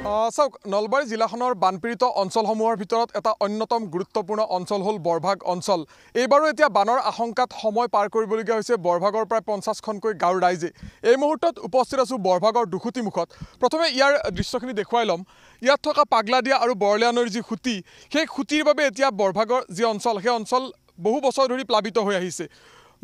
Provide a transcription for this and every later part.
চাওক নলবাৰী জিলাখনৰ বানপীড়িত অঞ্চলসমূহৰ ভিতৰত এটা অন্যতম গুৰুত্বপূৰ্ণ অঞ্চল হ'ল বৰভাগ অঞ্চল। এইবাৰো এতিয়া বানৰ আশংকাত সময় পাৰ কৰিবলগীয়া হৈছে বৰভাগৰ প্ৰায় 50খনকৈ গাঁৱৰ ৰাইজে। এই মুহূৰ্তত উপস্থিত আছোঁ বৰভাগৰ দুখুটি মুখত। প্ৰথমে ইয়াৰ দৃশ্যখিনি দেখুৱাই ল'ম। ইয়াত থকা পাগলাদিয়া আৰু বৰলীয়া নৈৰ যি খুঁটি, সেই খুঁটিৰ বাবে এতিয়া বৰভাগৰ যি অঞ্চল, সেই অঞ্চল বহু বছৰ ধৰি প্লাবিত হৈ আহিছে।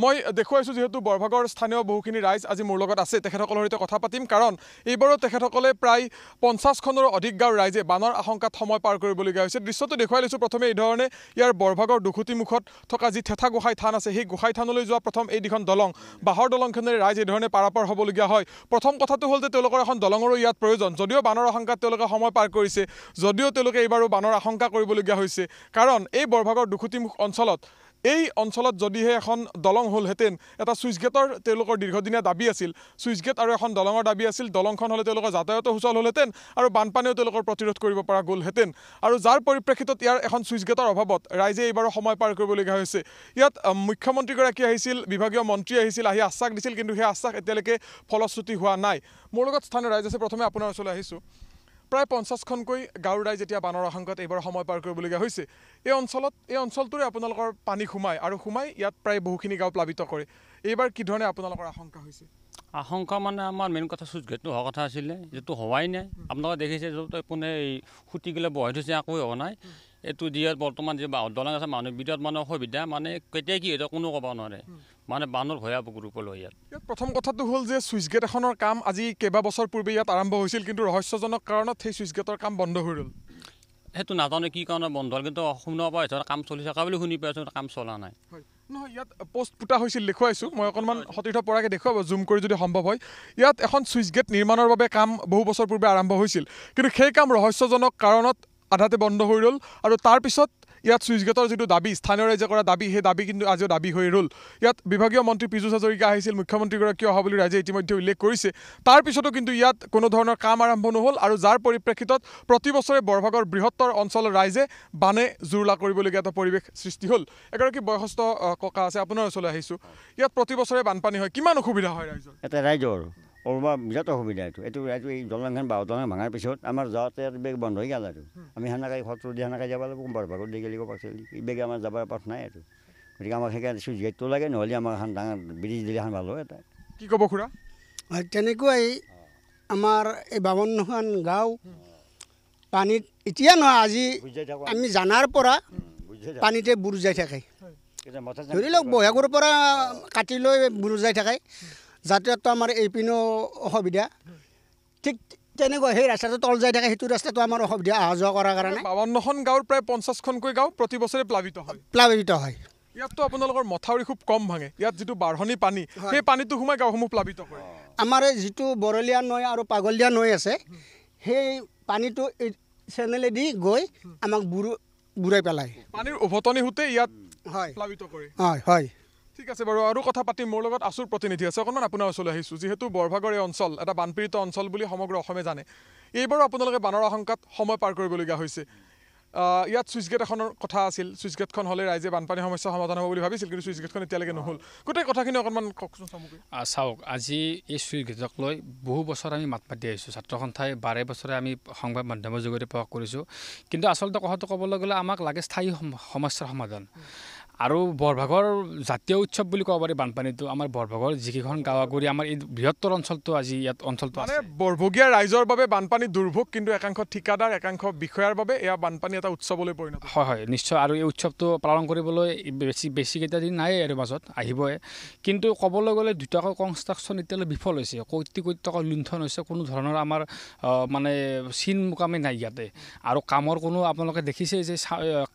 মই দেখুৱাইছোঁ যিহেতু বৰভাগৰ স্থানীয় বহুখিনি ৰাইজ আজি মোৰ লগত আছে, তেখেতসকলৰ সৈতে কথা পাতিম। কাৰণ এইবাৰো তেখেতসকলে প্ৰায় 50খনৰো অধিক গাঁৱৰ ৰাইজে বানৰ আশংকাত সময় পাৰ কৰিবলগীয়া হৈছে। দৃশ্যটো দেখুৱাই লৈছোঁ। প্ৰথমে এই ধৰণে ইয়াৰ বৰভাগৰ দুখুটি মুখত থকা যি থেথা গোসাঁই থান আছে, সেই গোসাঁই থানলৈ যোৱা প্ৰথম এই যিখন দলং, বাঁহৰ দলংখনেৰে ৰাইজ এই ধৰণে পাৰাপাৰ হ'বলগীয়া হয়। প্ৰথম কথাটো হ'ল যে তেওঁলোকৰ এখন দলঙৰো ইয়াত প্ৰয়োজন। যদিও বানৰ আশংকাত তেওঁলোকে সময় পাৰ কৰিছে, যদিও তেওঁলোকে এইবাৰো বানৰ আশংকা কৰিবলগীয়া হৈছে। কাৰণ এই বৰভাগৰ দুখুটিমুখ অঞ্চলত যদিহে এখন দলং হ'লহেঁতেন, এটা চুইচ গেটৰ তেওঁলোকৰ দীৰ্ঘদিনীয়া দাবী আছিল। চুইচ গেট আৰু এখন দলঙৰ দাবী আছিল। দলংখন হ'লে তেওঁলোকৰ যাতায়াতো সুচল হ'লহেঁতেন আৰু বানপানীও তেওঁলোকৰ প্ৰতিৰোধ কৰিব পৰা গ'লহেঁতেন। আৰু যাৰ পৰিপ্ৰেক্ষিতত ইয়াৰ এখন চুইচ গেটৰ অভাৱত ৰাইজে এইবাৰো সময় পাৰ কৰিবলগীয়া হৈছে। ইয়াত মুখ্যমন্ত্ৰীগৰাকী আহিছিল, বিভাগীয় মন্ত্ৰী আহিছিল, আহি আশ্বাস দিছিল, কিন্তু সেই আশ্বাস এতিয়ালৈকে ফলশ্ৰুতি হোৱা নাই। মোৰ লগত স্থানীয় ৰাইজ আছে। প্ৰথমে আপোনাৰ ওচৰলৈ আহিছোঁ। প্ৰায় 50খনকৈ গাঁৱৰ ৰাইজ এতিয়া বানৰ আশংকাত এইবাৰ সময় পাৰ কৰিবলগীয়া হৈছে। এই অঞ্চলটোৰে আপোনালোকৰ পানী সোমায় আৰু ইয়াত প্ৰায় বহুখিনি গাঁও প্লাবিত কৰে। এইবাৰ কি ধৰণে আপোনালোকৰ আশংকা হৈছে? আশংকা মানে আমাৰ মেইন কথা চুইচ গেটটো হোৱাৰ কথা আছিলে, যিটো হোৱাই নাই। আপোনালোকে দেখিছে য'ত কোনে এই খুঁটিগিলা বহাই থৈছে, একো হোৱা নাই। এইটো দিয়াত বৰ্তমান যি বাঁহৰ দলং আছে, মানুহ বিৰাট মানে অসুবিধা, মানে কেতিয়া কি হয় কোনো ক'ব নোৱাৰে। মানে বানৰ ভয়াৱহ ৰূপ লৈ ইয়াত প্ৰথম কথাটো হ'ল যে চুইচ গেট এখনৰ কাম আজি কেইবাবছৰ পূৰ্বে ইয়াত আৰম্ভ হৈছিল, কিন্তু ৰহস্যজনক কাৰণত সেই চুইচ গেটৰ কাম বন্ধ হৈ ৰ'ল। সেইটো নাজানো কি কাৰণে বন্ধ হ'ল, কিন্তু শুনিব পৰা হৈছে কাম চলি থকা বুলি শুনি পাইছোঁ, কাম চলা নাই। নহয়, ইয়াত পষ্ট পোতা হৈছিল, দেখুৱাইছোঁ মই অকণমান সতীৰ্থ পৰাকৈ দেখুৱাব, জুম কৰি যদি সম্ভৱ হয়। ইয়াত এখন চুইচ গেট নিৰ্মাণৰ বাবে কাম বহু বছৰ পূৰ্বে আৰম্ভ হৈছিল, কিন্তু সেই কাম ৰহস্যজনক কাৰণত আধাতে বন্ধ হৈ ৰ'ল। আৰু তাৰপিছত ইয়াত চুইচ গেটৰ যিটো দাবী, স্থানীয় ৰাইজে কৰা দাবী, সেই দাবী কিন্তু আজিও দাবী হৈ ৰ'ল। ইয়াত বিভাগীয় মন্ত্ৰী পীযুষ হাজৰিকা আহিছিল, মুখ্যমন্ত্ৰীগৰাকীও অহা বুলি ৰাইজে ইতিমধ্যে উল্লেখ কৰিছে। তাৰপিছতো কিন্তু ইয়াত কোনো ধৰণৰ কাম আৰম্ভ নহ'ল, আৰু যাৰ পৰিপ্ৰেক্ষিতত প্ৰতি বছৰে বৰভাগৰ বৃহত্তৰ অঞ্চলৰ ৰাইজে বানে জুৰুলা কৰিবলগীয়া এটা পৰিৱেশ সৃষ্টি হ'ল। এগৰাকী বয়সস্থ ককা আছে, আপোনাৰ ওচৰলৈ আহিছোঁ। ইয়াত প্ৰতি বছৰে বানপানী হয়, কিমান অসুবিধা হয় ৰাইজৰ? এটা ৰাইজৰ বিৰাট অসুবিধা। এইটো এই দলংখন বাঁহৰ দলং ভাঙাৰ পিছত আমাৰ যাওঁতে বেগ বন্ধ হৈ গ'ল। আৰু আমি সেনেকৈ সত্ৰ দি সেনেকৈ যাব লাগিব, বৰভাগত দি গেলিব পাৰ্চেলি এই বেগে আমাৰ যাবৰ পথ নাই। আৰু গতিকে আমাক সেইকাৰণে চুইচ গেটটো লাগে, নহ'লে আমাৰ এখন ডাঙৰ ব্ৰিজ দিলে এখন ভাল হয়। এটা কি ক'ব খুৰা? তেনেকুৱাই আমাৰ এই 52খন গাঁও পানীত এতিয়া নহয়, আজি আমি জানাৰ পৰা পানীতে বুৰ যাই থাকে। ধৰি লওক বহাগৰ পৰা কাটি লৈ বুৰ যাই থাকে। যাতায়াতটো আমাৰ এইপিনেও অসুবিধা, ঠিক তেনেকুৱা সেই ৰাস্তাটো তল যাই থাকে, সেইটো ৰাস্তাটো আমাৰ অসুবিধা অহা যোৱা কৰাৰ কাৰণে। 52খন গাঁৱৰ প্ৰায় 50খনকৈ গাঁও প্ৰতি বছৰে প্লাবিত হয়। ইয়াততো আপোনালোকৰ মথাউৰি খুব কম ভাঙে। ইয়াত যিটো বাঢ়নি পানী, সেই পানীটো সোমাই গাঁওসমূহ প্লাবিত কৰে। আমাৰ যিটো বৰলীয়া নৈ আৰু পাগলীয়া নৈ আছে, সেই পানীটো এই চেনেলেদি গৈ আমাক বুৰাই পেলায়। পানীৰ উভতনি হওঁতে ইয়াত প্লাবিত কৰে। হয়। ঠিক আছে বাৰু, আৰু কথা পাতিম। মোৰ লগত আছুৰ প্ৰতিনিধি আছে, অকণমান আপোনাৰ ওচৰলৈ আহিছোঁ। যিহেতু বৰভাগৰ এই অঞ্চল এটা বানপীড়িত অঞ্চল বুলি সমগ্ৰ অসমে জানে, এইবাৰো আপোনালোকে বানৰ আশংকাত সময় পাৰ কৰিবলগীয়া হৈছে। ইয়াত চুইচ গেট এখনৰ কথা আছিল। চুইচ গেটখন হ'লে ৰাইজে বানপানীৰ সমস্যা সমাধান হ'ব বুলি ভাবিছিল, কিন্তু চুইচ গেটখন এতিয়ালৈকে নহ'ল। গোটেই কথাখিনি অকণমান কওকচোন চমুকৈ। চাওক, আজি এই চুইচ গেটক লৈ বহু বছৰ আমি মাত মাতি আহিছোঁ। ছাত্ৰ সন্থাই 12 বছৰে আমি সংবাদ মাধ্যমৰ যোগেদি প্ৰকাশ কৰিছোঁ, কিন্তু আচলতে কথাটো ক'বলৈ গ'লে আমাক লাগে স্থায়ী সমস্যাৰ সমাধান। আৰু বৰভাগৰ জাতীয় উৎসৱ বুলি ক'ব পাৰি বানপানীটো। আমাৰ বৰভাগৰ যিকেইখন গাঁৱাগুৰি, আমাৰ এই বৃহত্তৰ অঞ্চলটো আজি ইয়াত অঞ্চলটো মানে বৰভগীয়া ৰাইজৰ বাবে বানপানী দুৰ্ভোগ, কিন্তু একাংশ ঠিকাদাৰ, একাংশ বিষয়াৰ বাবে এয়া বানপানী এটা উৎসৱলৈ পৰিণত। হয়, নিশ্চয়। আৰু এই উৎসৱটো পালন কৰিবলৈ বেছিকেইটা দিন নাই আৰু মাজত আহিবই। কিন্তু ক'বলৈ গ'লে দুটাকৈ কনষ্ট্ৰাকশ্যন এতিয়ালৈ বিফল হৈছে, কোটি টকা লুণ্ঠন হৈছে। কোনো ধৰণৰ আমাৰ মানে চিন মোকামে নাই ইয়াতে। আৰু কামৰ কোনো, আপোনালোকে দেখিছে যে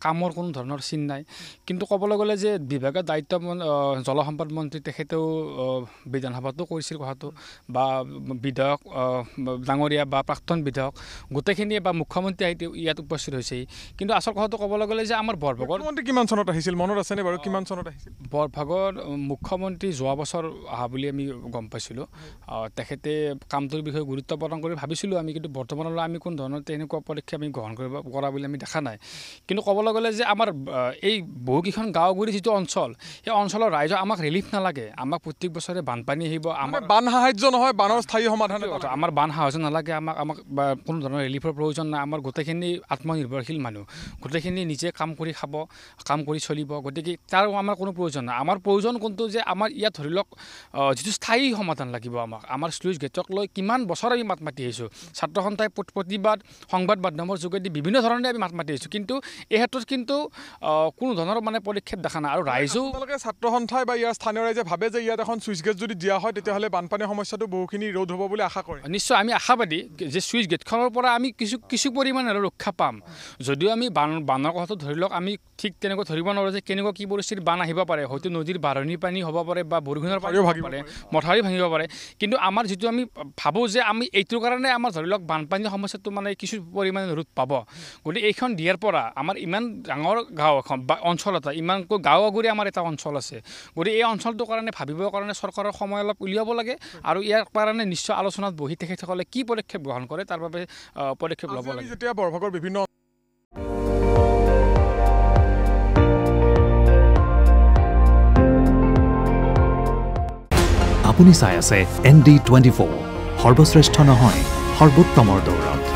কামৰ কোনো ধৰণৰ চিন নাই। কিন্তু ক'বলৈ গ'লে যে বিভাগৰ দায়িত্ব জলসম্পদ মন্ত্ৰী তেখেতেও বিধানসভাতো কৈছিল কথাটো, বা বিধায়ক ডাঙৰীয়া বা প্ৰাক্তন বিধায়ক গোটেইখিনিয়ে বা মুখ্যমন্ত্ৰী ইয়াত উপস্থিত হৈছে। কিন্তু আচল কথাটো ক'বলৈ গ'লে যে আমাৰ বৰভাগৰ মুখ্যমন্ত্ৰী কিমান চনত আহিছিল, মনত আছেনে বাৰু? কিমান চনত আহিছিল বৰভাগৰ মুখ্যমন্ত্ৰী? যোৱা বছৰ অহা বুলি আমি গম পাইছিলোঁ। তেখেতে কামটোৰ বিষয়ে গুৰুত্ব প্ৰদান কৰি ভাবিছিলোঁ আমি, কিন্তু বৰ্তমানলৈ আমি কোনো ধৰণৰ তেনেকুৱা পদক্ষেপ আমি গ্ৰহণ কৰা বুলি আমি দেখা নাই। কিন্তু ক'বলৈ গ'লে যে আমাৰ এই বহুকেইখন গাঁওগুৰি যিটো অঞ্চল সেই অঞ্চলৰ ৰাইজক আমাক ৰিলিফ নালাগে আমাক প্ৰত্যেক বছৰে বানপানী আহিব আমাৰ বান সাহায্য নহয় বানৰ স্থায়ী সমাধান আমাৰ বান সাহায্য নালাগে আমাক কোনো ধৰণৰ ৰিলিফৰ প্ৰয়োজন নাই আমাৰ গোটেইখিনি আত্মনিৰ্ভৰশীল মানুহ গোটেইখিনি নিজে কাম কৰি খাব কাম কৰি চলিব গতিকে তাৰ আমাৰ কোনো প্ৰয়োজন নাই আমাৰ প্ৰয়োজন কোনটো যে আমাৰ ইয়াত ধৰি লওক যিটো স্থায়ী সমাধান লাগিব আমাৰ স্লুইচ গেটক লৈ কিমান বছৰ আমি মাত মাতি আহিছোঁ ছাত্ৰ সন্থাই প্ৰতিবাদ সংবাদ মাধ্যমৰ যোগেদি বিভিন্ন ধৰণে আমি মাত মাতি আহিছোঁ কিন্তু এই ক্ষেত্ৰত কিন্তু কোনো ধৰণৰ মানে পদক্ষেপ দেখা নাই আৰু ৰাইজেও ছাত্ৰ সন্থাই বা ইয়াৰ স্থানীয় ৰাইজে ভাবে যে ইয়াত এখন চুইচ গেট যদি দিয়া হয় তেতিয়াহ'লে বানপানীৰ সমস্যাটো বহুখিনি ৰোধ হ'ব বুলি আশা কৰে নিশ্চয় আমি আশাবাদী যে চুইচ গেটখনৰ পৰা আমি কিছু পৰিমাণে ৰক্ষা পাম যদিও আমি বানৰ কথাটো ধৰি লওক আমি ঠিক তেনেকৈ ধৰিব নোৱাৰোঁ যে কেনেকুৱা কি পৰিস্থিতিত বান আহিব পাৰে হয়তো নদীৰ বাঢ়নী পানী হ'ব পাৰে বা বৰষুণৰ পানী হ'ব পাৰে মথাউৰি ভাঙিব পাৰে কিন্তু আমাৰ যিটো আমি ভাবোঁ যে আমি এইটোৰ কাৰণে আমাৰ ধৰি লওক বানপানীৰ সমস্যাটো মানে কিছু পৰিমাণে ৰোধ পাব গতিকে এইখন দিয়াৰ পৰা আমাৰ ইমান ডাঙৰ গাঁও এখন বা অঞ্চল এটা ইমানকৈ গাঁও আগুৰি আমাৰ এটা অঞ্চল আছে গতিকে এই অঞ্চলটোৰ কাৰণে ভাবিবৰ কাৰণে চৰকাৰৰ সময় অলপ উলিয়াব লাগে আৰু ইয়াৰ কাৰণে নিশ্চয় আলোচনাত বহি তেখেতসকলে কি পদক্ষেপ গ্ৰহণ কৰে তাৰ বাবে পদক্ষেপ ল'ব লাগে যেতিয়া বৰভাগৰ বিভিন্ন আপুনি চাই আছে ND24 সৰ্বশ্ৰেষ্ঠ নহয় সৰ্বোত্তমৰ দৌৰত